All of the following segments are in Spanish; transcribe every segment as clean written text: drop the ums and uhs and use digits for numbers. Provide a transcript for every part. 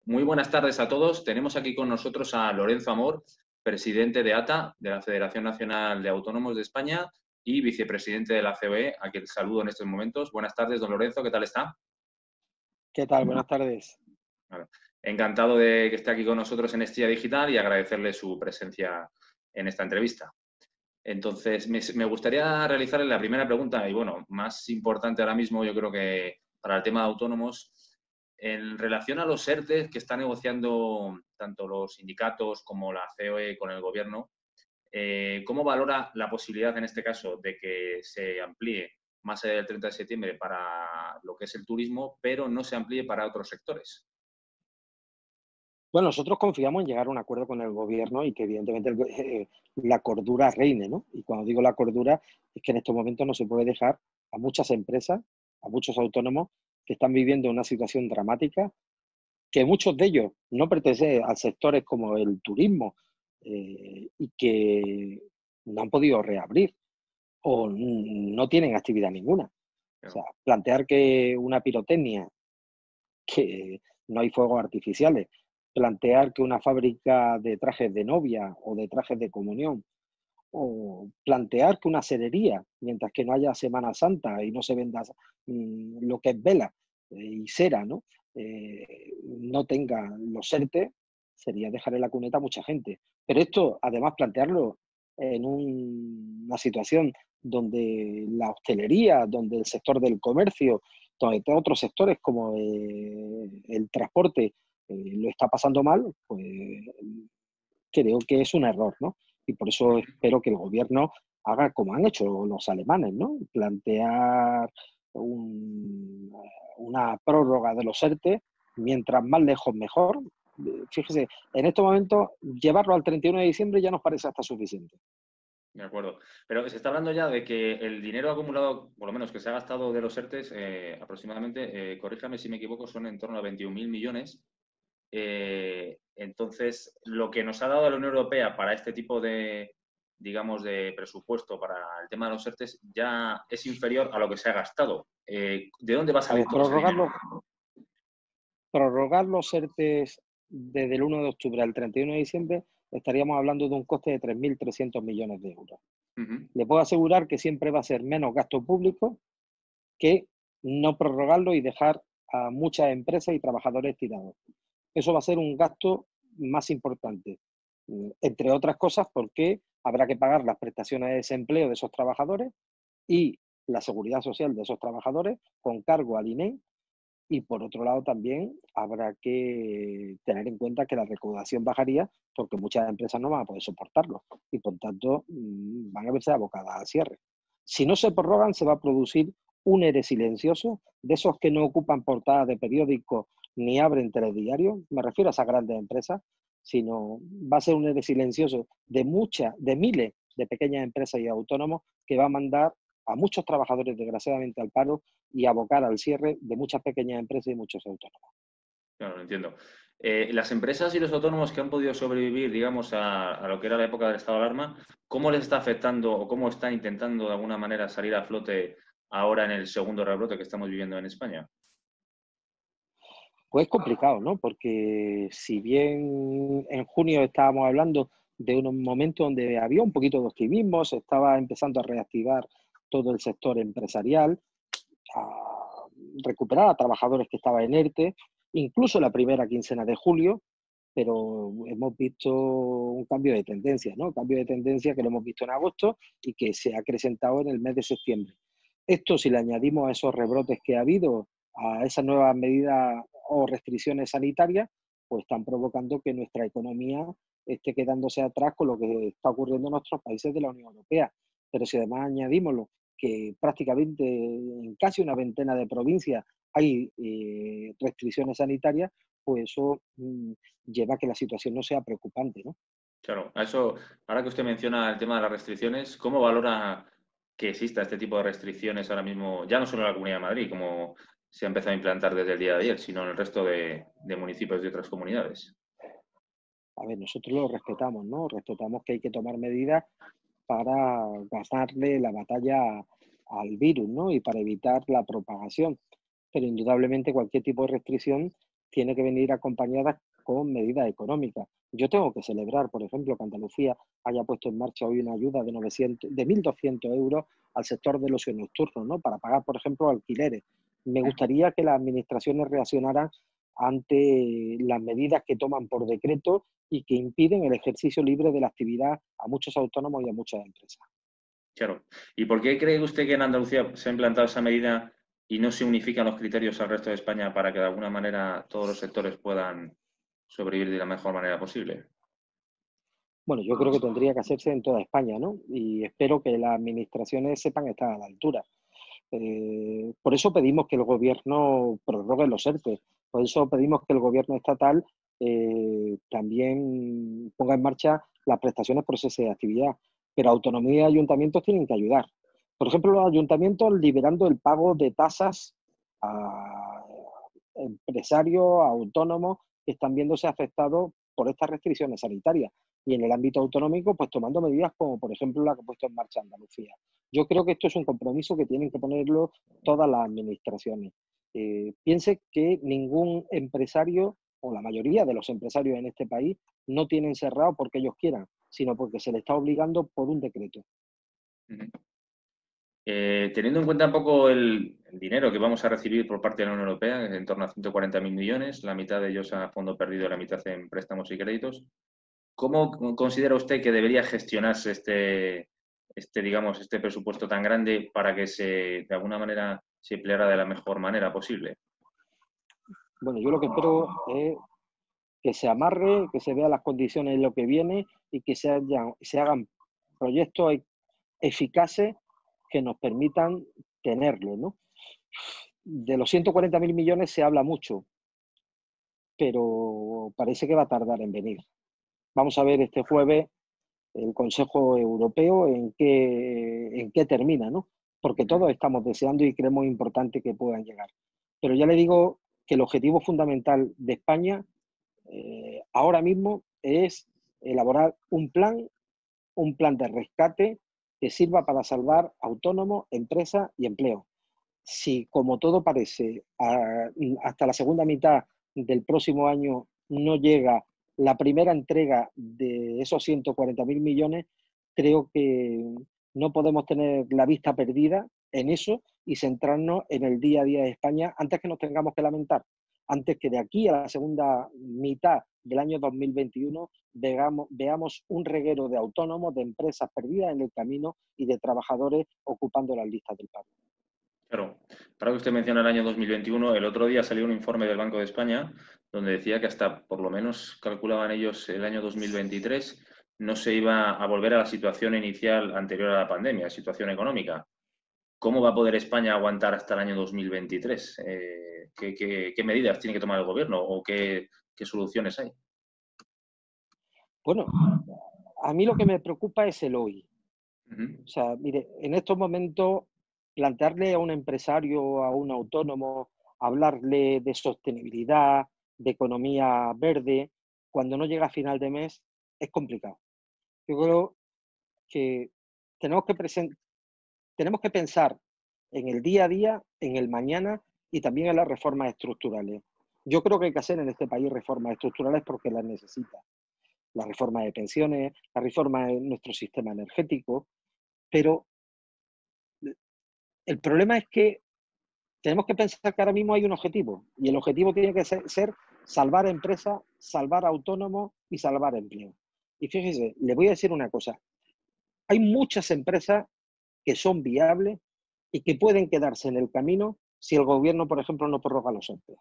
Muy buenas tardes a todos. Tenemos aquí con nosotros a Lorenzo Amor, presidente de ATA, de la Federación Nacional de Autónomos de España, y vicepresidente de la COE, a quien saludo en estos momentos. Buenas tardes, don Lorenzo, ¿qué tal está? ¿Qué tal? Buenas tardes. Bueno, encantado de que esté aquí con nosotros en Estilla Digital y agradecerle su presencia en esta entrevista. Entonces, me gustaría realizarle la primera pregunta, y bueno, más importante ahora mismo, yo creo que para el tema de autónomos, en relación a los ERTE que están negociando tanto los sindicatos como la COE con el gobierno, ¿cómo valora la posibilidad en este caso de que se amplíe más allá del 30 de septiembre para lo que es el turismo, pero no se amplíe para otros sectores? Bueno, nosotros confiamos en llegar a un acuerdo con el gobierno y que evidentemente la cordura reine, ¿no? Y cuando digo la cordura es que en estos momentos no se puede dejar a muchas empresas, a muchos autónomos que están viviendo una situación dramática, que muchos de ellos no pertenecen a sectores como el turismo y que no han podido reabrir o no tienen actividad ninguna. O sea, plantear que una pirotecnia, que no hay fuegos artificiales, plantear que una fábrica de trajes de novia o de trajes de comunión, o plantear que una cerería, mientras que no haya Semana Santa y no se venda lo que es vela y cera, ¿no? No tenga los ERTE, sería dejar en la cuneta a mucha gente. Pero esto, además, plantearlo en una situación donde la hostelería, donde el sector del comercio, donde otros sectores como el transporte lo está pasando mal, pues creo que es un error, ¿no? Y por eso espero que el gobierno haga como han hecho los alemanes, ¿no? Plantear una prórroga de los ERTE, mientras más lejos mejor. Fíjese, en estos momentos llevarlo al 31 de diciembre ya nos parece hasta suficiente. De acuerdo. Pero se está hablando ya de que el dinero acumulado, por lo menos que se ha gastado de los ERTEs, aproximadamente, corríjame si me equivoco, son en torno a 21.000 millones. Entonces, lo que nos ha dado la Unión Europea para este tipo de, digamos, de presupuesto para el tema de los ERTEs ya es inferior a lo que se ha gastado. ¿De dónde va a A salir ver, todo ese dinero? prorrogar los ERTEs desde el 1 de octubre al 31 de diciembre, estaríamos hablando de un coste de 3.300 millones de euros. Ujú. Le puedo asegurar que siempre va a ser menos gasto público que no prorrogarlo y dejar a muchas empresas y trabajadores tirados. Eso va a ser un gasto más importante, entre otras cosas porque habrá que pagar las prestaciones de desempleo de esos trabajadores y la seguridad social de esos trabajadores con cargo al INE. Y por otro lado también habrá que tener en cuenta que la recaudación bajaría porque muchas empresas no van a poder soportarlo y por tanto van a verse abocadas al cierre. Si no se prorrogan, se va a producir un ERE silencioso, de esos que no ocupan portadas de periódicos ni abren telediarios, me refiero a esas grandes empresas, sino va a ser un ERE silencioso de miles de pequeñas empresas y autónomos que va a mandar a muchos trabajadores desgraciadamente al paro y abocar al cierre de muchas pequeñas empresas y muchos autónomos. Claro, lo entiendo. Las empresas y los autónomos que han podido sobrevivir, digamos, a lo que era la época del estado de alarma, ¿cómo les está afectando o cómo están intentando de alguna manera salir a flote ahora en el segundo rebrote que estamos viviendo en España? Pues es complicado, ¿no? Porque si bien en junio estábamos hablando de unos momentos donde había un poquito de optimismo, se estaba empezando a reactivar todo el sector empresarial, a recuperar a trabajadores que estaban en ERTE, incluso la primera quincena de julio, pero hemos visto un cambio de tendencia, ¿no? Cambio de tendencia que lo hemos visto en agosto y que se ha acrecentado en el mes de septiembre. Esto, si le añadimos a esos rebrotes que ha habido, a esas nuevas medidas o restricciones sanitarias, pues están provocando que nuestra economía esté quedándose atrás con lo que está ocurriendo en otros países de la Unión Europea. Pero si además añadimos que prácticamente en casi una veintena de provincias hay restricciones sanitarias, pues eso lleva a que la situación no sea preocupante, ¿no? Claro, a eso, ahora que usted menciona el tema de las restricciones, ¿cómo valora que exista este tipo de restricciones ahora mismo, ya no solo en la Comunidad de Madrid, como se ha empezado a implantar desde el día de ayer, sino en el resto de municipios de otras comunidades? A ver, nosotros lo respetamos, ¿no? Respetamos que hay que tomar medidas para ganarle la batalla al virus, ¿no? Y para evitar la propagación. Pero indudablemente cualquier tipo de restricción tiene que venir acompañada con medidas económicas. Yo tengo que celebrar, por ejemplo, que Andalucía haya puesto en marcha hoy una ayuda de 1.200 euros al sector del ocio nocturno, ¿no? Para pagar, por ejemplo, alquileres. Me gustaría que las administraciones reaccionaran ante las medidas que toman por decreto y que impiden el ejercicio libre de la actividad a muchos autónomos y a muchas empresas. Claro. ¿Y por qué cree usted que en Andalucía se ha implantado esa medida y no se unifican los criterios al resto de España para que de alguna manera todos los sectores puedan sobrevivir de la mejor manera posible? Bueno, yo creo que tendría que hacerse en toda España, ¿no? Y espero que las administraciones sepan estar a la altura. Por eso pedimos que el gobierno prorrogue los ERTE, por eso pedimos que el gobierno estatal también ponga en marcha las prestaciones por cese de actividad. Pero autonomía y ayuntamientos tienen que ayudar. Por ejemplo, los ayuntamientos liberando el pago de tasas a empresarios, a autónomos que están viéndose afectados por estas restricciones sanitarias. Y en el ámbito autonómico, pues tomando medidas como, por ejemplo, la que ha puesto en marcha Andalucía. Yo creo que esto es un compromiso que tienen que ponerlo todas las administraciones. Piense que ningún empresario, o la mayoría de los empresarios en este país, no tienen cerrado porque ellos quieran, sino porque se les está obligando por un decreto. Uh-huh. Teniendo en cuenta un poco el dinero que vamos a recibir por parte de la Unión Europea, en torno a 140.000 millones, la mitad de ellos a fondo perdido, la mitad en préstamos y créditos, ¿cómo considera usted que debería gestionarse digamos, este presupuesto tan grande para que de alguna manera se empleara de la mejor manera posible? Bueno, yo lo que espero es que se amarre, que se vean las condiciones en lo que viene y que se hagan proyectos eficaces que nos permitan tenerlo, ¿no? De los 140.000 millones se habla mucho, pero parece que va a tardar en venir. Vamos a ver este jueves el Consejo Europeo en qué termina, ¿no? Porque todos estamos deseando y creemos importante que puedan llegar. Pero ya le digo que el objetivo fundamental de España ahora mismo es elaborar un plan de rescate que sirva para salvar autónomos, empresas y empleo. Si, como todo parece, hasta la segunda mitad del próximo año no llega la primera entrega de esos 140.000 millones, creo que no podemos tener la vista perdida en eso y centrarnos en el día a día de España antes que nos tengamos que lamentar, antes que de aquí a la segunda mitad del año 2021 veamos un reguero de autónomos, de empresas perdidas en el camino y de trabajadores ocupando las listas del paro. Claro, para que usted menciona el año 2021, el otro día salió un informe del Banco de España donde decía que hasta, por lo menos, calculaban ellos el año 2023, no se iba a volver a la situación inicial anterior a la pandemia, situación económica. ¿Cómo va a poder España aguantar hasta el año 2023? ¿Qué medidas tiene que tomar el gobierno o qué soluciones hay? Bueno, a mí lo que me preocupa es el hoy. Uh-huh. O sea, mire, en estos momentos plantearle a un empresario, a un autónomo, hablarle de sostenibilidad, de economía verde, cuando no llega a final de mes, es complicado. Yo creo que tenemos que pensar en el día a día, en el mañana y también en las reformas estructurales. Yo creo que hay que hacer en este país reformas estructurales porque las necesita. La reforma de pensiones, la reforma de nuestro sistema energético, pero el problema es que tenemos que pensar que ahora mismo hay un objetivo y el objetivo tiene que ser salvar empresas, salvar autónomos y salvar empleo. Y fíjese, le voy a decir una cosa, hay muchas empresas que son viables y que pueden quedarse en el camino si el gobierno, por ejemplo, no prorroga los ERTE.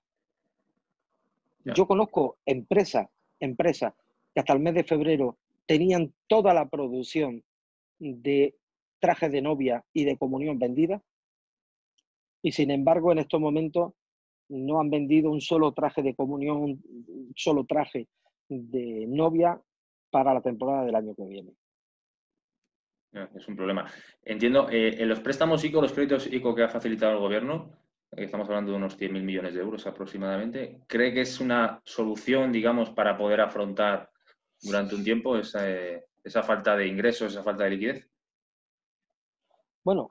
Ya. Yo conozco empresas que hasta el mes de febrero tenían toda la producción de trajes de novia y de comunión vendida y sin embargo en estos momentos no han vendido un solo traje de comunión, un solo traje de novia para la temporada del año que viene. Es un problema. Entiendo, en los préstamos ICO, los créditos ICO que ha facilitado el gobierno, estamos hablando de unos 100.000 millones de euros aproximadamente, ¿cree que es una solución, digamos, para poder afrontar durante un tiempo esa falta de ingresos, esa falta de liquidez? Bueno,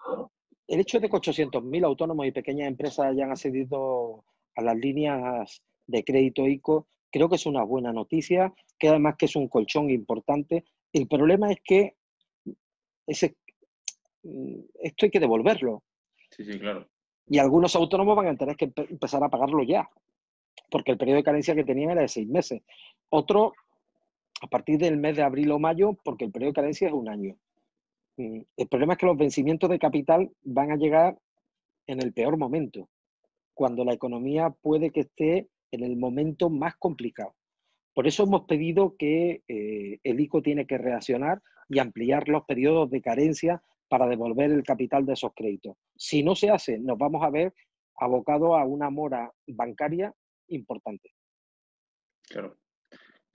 el hecho de que 800.000 autónomos y pequeñas empresas hayan accedido a las líneas de crédito ICO, creo que es una buena noticia, que además que es un colchón importante. El problema es que ese, esto hay que devolverlo Sí, sí, claro. y algunos autónomos van a tener que empezar a pagarlo ya, porque el periodo de carencia que tenían era de 6 meses. Otro a partir del mes de abril o mayo, porque el periodo de carencia es un año. El problema es que los vencimientos de capital van a llegar en el peor momento, cuando la economía puede que esté en el momento más complicado. Por eso hemos pedido que el ICO tiene que reaccionar y ampliar los periodos de carencia para devolver el capital de esos créditos. Si no se hace, nos vamos a ver abocados a una mora bancaria importante. Claro.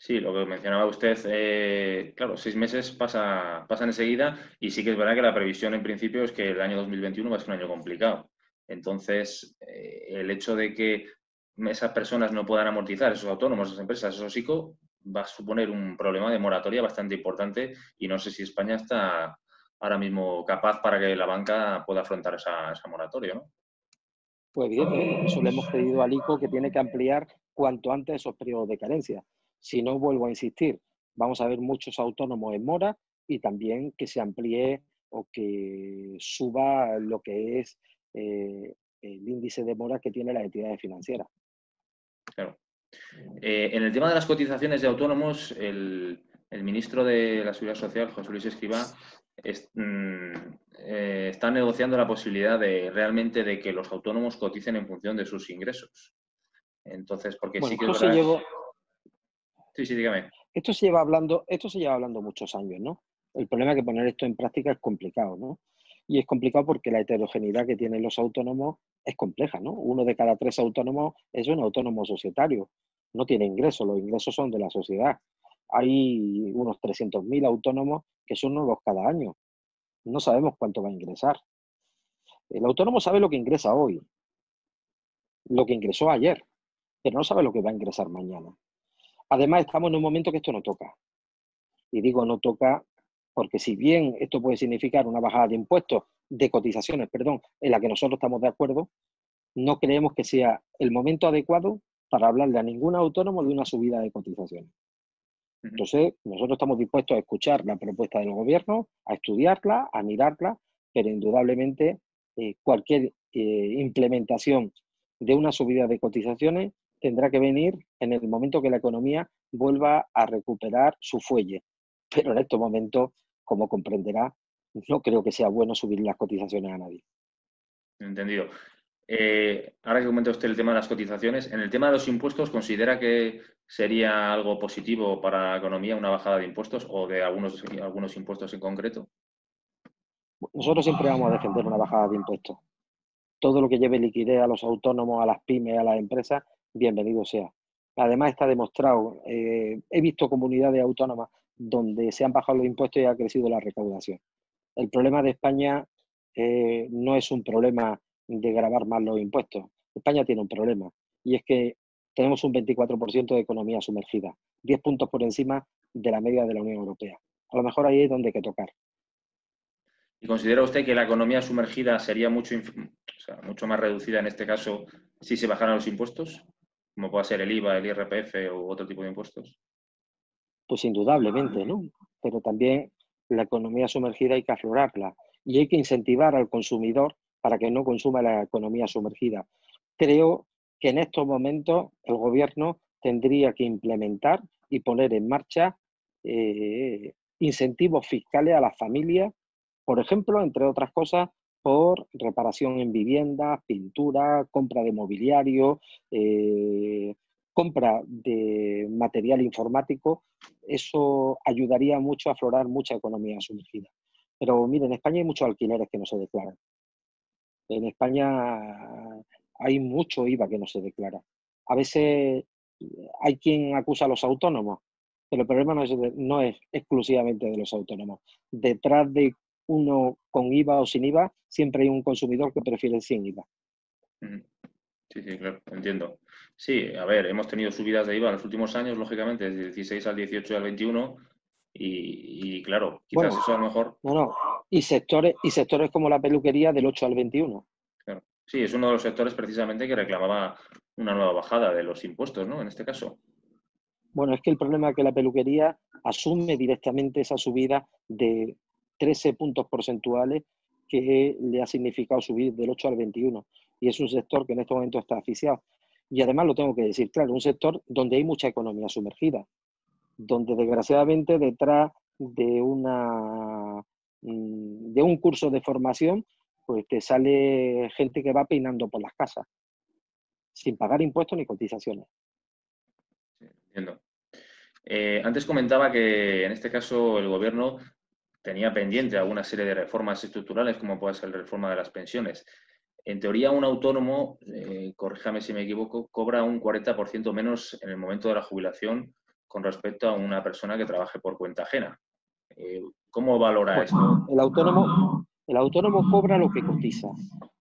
Sí, lo que mencionaba usted, claro, 6 meses pasan enseguida y sí que es verdad que la previsión en principio es que el año 2021 va a ser un año complicado. Entonces, el hecho de que esas personas no puedan amortizar, esos autónomos, esas empresas, esos ICO, va a suponer un problema de moratoria bastante importante y no sé si España está ahora mismo capaz para que la banca pueda afrontar esa moratoria, ¿no? Pues evidentemente, por eso le hemos pedido al ICO que tiene que ampliar cuanto antes esos periodos de carencia. Si no, vuelvo a insistir, vamos a ver muchos autónomos en mora y también que se amplíe o que suba lo que es el índice de mora que tienen las entidades financieras. Claro. En el tema de las cotizaciones de autónomos, el ministro de la Seguridad Social, José Luis Escrivá, está negociando la posibilidad de realmente de que los autónomos coticen en función de sus ingresos. Entonces, porque Bueno, sí que es verdad. Sí, sí, dígame. esto se lleva hablando muchos años, ¿no? El problema es que poner esto en práctica es complicado, ¿no? Y es complicado porque la heterogeneidad que tienen los autónomos es compleja, ¿no? 1 de cada 3 autónomos es un autónomo societario, no tiene ingresos, los ingresos son de la sociedad. Hay unos 300.000 autónomos que son nuevos cada año. No sabemos cuánto va a ingresar. El autónomo sabe lo que ingresa hoy, lo que ingresó ayer, pero no sabe lo que va a ingresar mañana. Además, estamos en un momento que esto no toca. Y digo no toca porque si bien esto puede significar una bajada de impuestos, de cotizaciones, perdón, en la que nosotros estamos de acuerdo, no creemos que sea el momento adecuado para hablarle a ningún autónomo de una subida de cotizaciones. Entonces, nosotros estamos dispuestos a escuchar la propuesta del gobierno, a estudiarla, a mirarla, pero indudablemente cualquier implementación de una subida de cotizaciones tendrá que venir en el momento que la economía vuelva a recuperar su fuelle. Pero en estos momentos, como comprenderá, no creo que sea bueno subir las cotizaciones a nadie. Entendido. Ahora que comenta usted el tema de las cotizaciones, en el tema de los impuestos, ¿considera que sería algo positivo para la economía una bajada de impuestos o de algunos impuestos en concreto? Nosotros siempre vamos a defender una bajada de impuestos. Todo lo que lleve liquidez a los autónomos, a las pymes, a las empresas, bienvenido sea. Además está demostrado, he visto comunidades autónomas donde se han bajado los impuestos y ha crecido la recaudación. El problema de España no es un problema de gravar más los impuestos. España tiene un problema y es que tenemos un 24% de economía sumergida, 10 puntos por encima de la media de la Unión Europea. A lo mejor ahí es donde hay que tocar. ¿Y considera usted que la economía sumergida sería mucho más reducida en este caso si se bajaran los impuestos? Como puede ser el IVA, el IRPF u otro tipo de impuestos. Pues indudablemente, ¿no? Pero también la economía sumergida hay que aflorarla y hay que incentivar al consumidor para que no consuma la economía sumergida. Creo que en estos momentos el gobierno tendría que implementar y poner en marcha incentivos fiscales a las familias, por ejemplo, entre otras cosas, por reparación en viviendas, pintura, compra de mobiliario, compra de material informático. Eso ayudaría mucho a aflorar mucha economía sumergida. Pero miren, en España hay muchos alquileres que no se declaran. En España hay mucho IVA que no se declara. A veces hay quien acusa a los autónomos, pero el problema no es exclusivamente de los autónomos. Detrás de uno con IVA o sin IVA, siempre hay un consumidor que prefiere sin IVA. Sí, sí, claro, entiendo. Sí, a ver, hemos tenido subidas de IVA en los últimos años, lógicamente, desde el 16 al 18 y al 21, y claro, quizás Bueno, eso a lo mejor. no. Y sectores como la peluquería del 8 al 21. Claro. Sí, es uno de los sectores precisamente que reclamaba una nueva bajada de los impuestos, ¿no? En este caso. Bueno, es que el problema es que la peluquería asume directamente esa subida de 13 puntos porcentuales que le ha significado subir del 8 al 21. Y es un sector que en este momento está asfixiado. Y además lo tengo que decir, claro, un sector donde hay mucha economía sumergida, donde desgraciadamente detrás de de un curso de formación, pues te sale gente que va peinando por las casas, sin pagar impuestos ni cotizaciones. Sí, entiendo. Antes comentaba que en este caso el gobierno tenía pendiente alguna serie de reformas estructurales, como puede ser la reforma de las pensiones. En teoría, un autónomo, corríjame si me equivoco, cobra un 40% menos en el momento de la jubilación con respecto a una persona que trabaje por cuenta ajena. ¿Cómo valora Bueno, esto? el autónomo cobra lo que cotiza.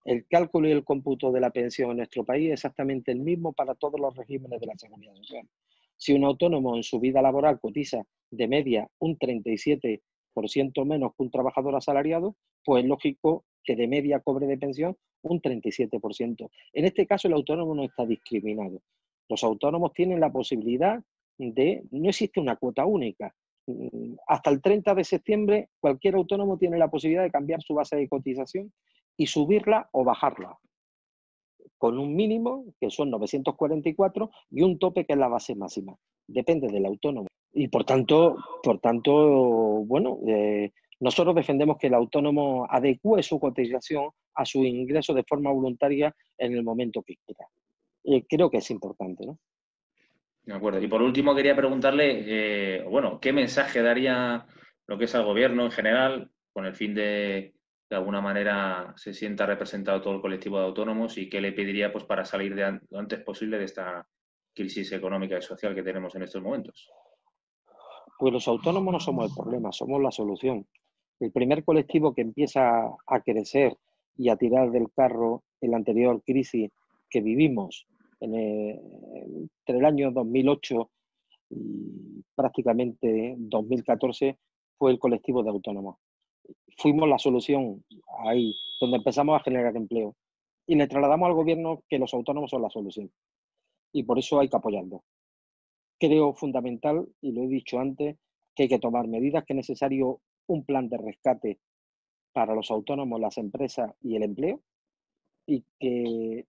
El cálculo y el cómputo de la pensión en nuestro país es exactamente el mismo para todos los regímenes de la seguridad social. Si un autónomo en su vida laboral cotiza de media un 37% menos que un trabajador asalariado, pues es lógico que de media cobre de pensión un 37%. En este caso, el autónomo no está discriminado. Los autónomos tienen la posibilidad no existe una cuota única. Hasta el 30 de septiembre, cualquier autónomo tiene la posibilidad de cambiar su base de cotización y subirla o bajarla, con un mínimo, que son 944, y un tope, que es la base máxima. Depende del autónomo. Y bueno, nosotros defendemos que el autónomo adecue su cotización a su ingreso de forma voluntaria en el momento que quiera. Creo que es importante, ¿no? De acuerdo. Y por último, quería preguntarle, bueno, ¿qué mensaje daría lo que es al gobierno en general con el fin de alguna manera, se sienta representado todo el colectivo de autónomos y qué le pediría pues, para salir lo antes posible de esta crisis económica y social que tenemos en estos momentos? Pues los autónomos no somos el problema, somos la solución. El primer colectivo que empieza a crecer y a tirar del carro en la anterior crisis que vivimos entre el año 2008 y prácticamente 2014 fue el colectivo de autónomos. Fuimos la solución ahí, donde empezamos a generar empleo. Y le trasladamos al gobierno que los autónomos son la solución. Y por eso hay que apoyarlos. Creo fundamental, y lo he dicho antes, que hay que tomar medidas, que es necesario un plan de rescate para los autónomos, las empresas y el empleo, y que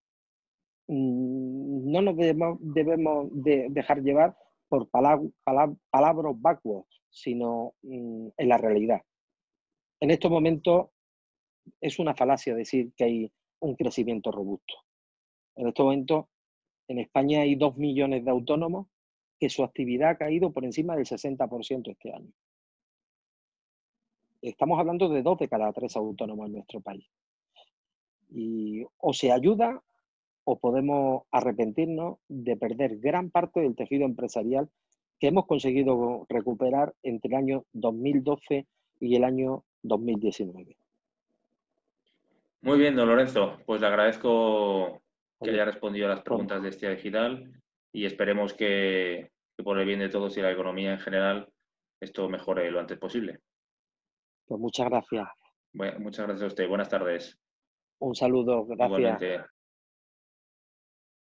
no nos debemos dejar llevar por palabras vacuas, sino en la realidad. En estos momentos es una falacia decir que hay un crecimiento robusto. En estos momentos en España hay 2 millones de autónomos que su actividad ha caído por encima del 60% este año. Estamos hablando de 2 de cada 3 autónomos en nuestro país. Y o se ayuda o podemos arrepentirnos de perder gran parte del tejido empresarial que hemos conseguido recuperar entre el año 2012 y el año 2019. Muy bien, don Lorenzo. Pues le agradezco que Oye, haya respondido a las pues, preguntas de Estia Digital y esperemos que por el bien de todos y la economía en general esto mejore lo antes posible. pues muchas gracias. Bueno, muchas gracias a usted. Buenas tardes. Un saludo, gracias. Igualmente.